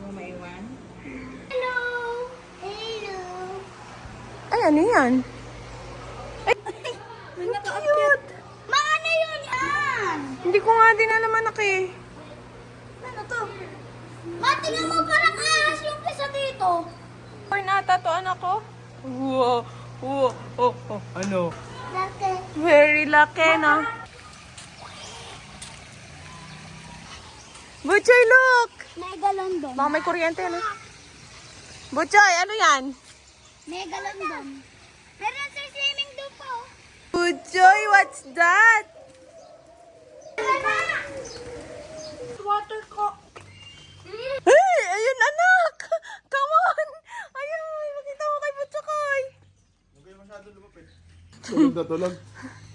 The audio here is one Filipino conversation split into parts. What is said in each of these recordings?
mo maiwan? Hello! Hello! Ay, ano yan? Ay, Naka-update. Ma, ano yun yan? hindi ko nga din alam anak eh. Ano to? Ma, tingnan mo parang ahas yung isa dito. Or nata to anak ko? Wow, wow, oh, oh, ano? Laki. Very lucky, no? Butchoy, look! Mega London. Baka may kuryente, no? Butchoy, ano yan? Mega London. Meron sa swimming doon po. Butchoy, what's that? Water ko. Hey, ayun anak! Come on! Ayun, makita mo kay Butchoy. Huwag kayo masyado lumapit. Tulog na tulog.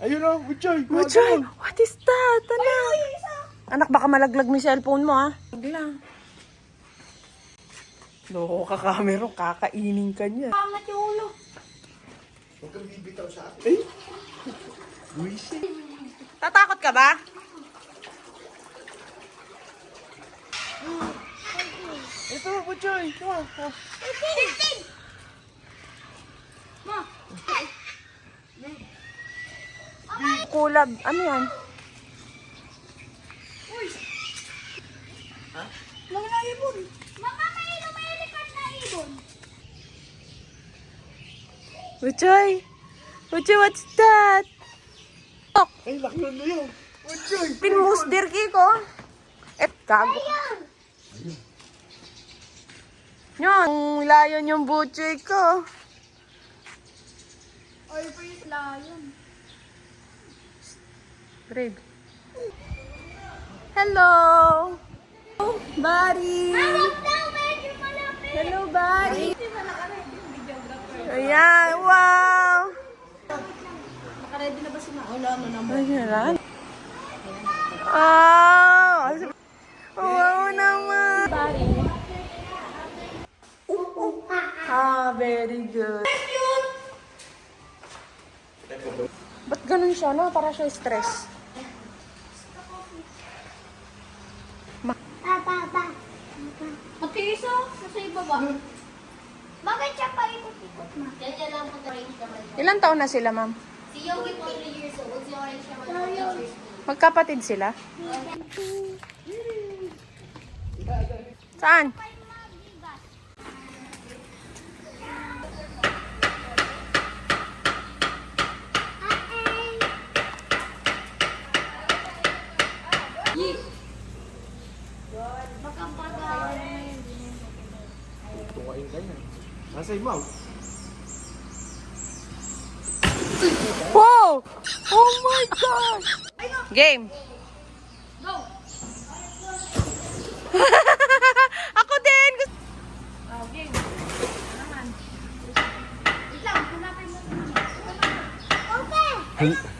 Ayun o, Butchoy. Butchoy, what is that? Anak? Anak, baka malaglag mo yung cellphone mo, ha? Wag lang. Loko ka, camera. Kakainin ka niya. Pangat yung ulo. Huwag kang bibitaw sa akin. Eh? Buisit. Tatakot ka ba? Ito, Butchoy. Come on. Ma. Kulab. Ano yan? Mga ibon. Mama, may lumilipat na ibon. Butchoy. Butchoy, what's that? Oh, Ay, laki na yun. Butchoy. pinmusdir ko. Gago. Yan. Ang layon yung Butchoy ko. Ay, please, lion. Brave. Hello. Buddy. Hawak daw, medyo malapit. Hello, buddy. Ayan, wow. Naka-ready na ba si Ma? Wala mo naman. Ayan. Ah, wow naman. Ah, very good. Ba't ganun siya, no? Para siya stress. Pa. Matiis oh, nasa ibaba. Bakit siya pa ikot-ikot, ma? Ganyan lang po range naman. Ilang taon na sila, ma'am? Si Yogi po 3 years old, si Orange naman po teachers po. Magkapatid sila? Saan? Tukain ka niya. Nasa yung mouth. Wow! Oh my God! Game! Go! Ako din! Okay. Naman. Wait lang, hanapin mo. Okay.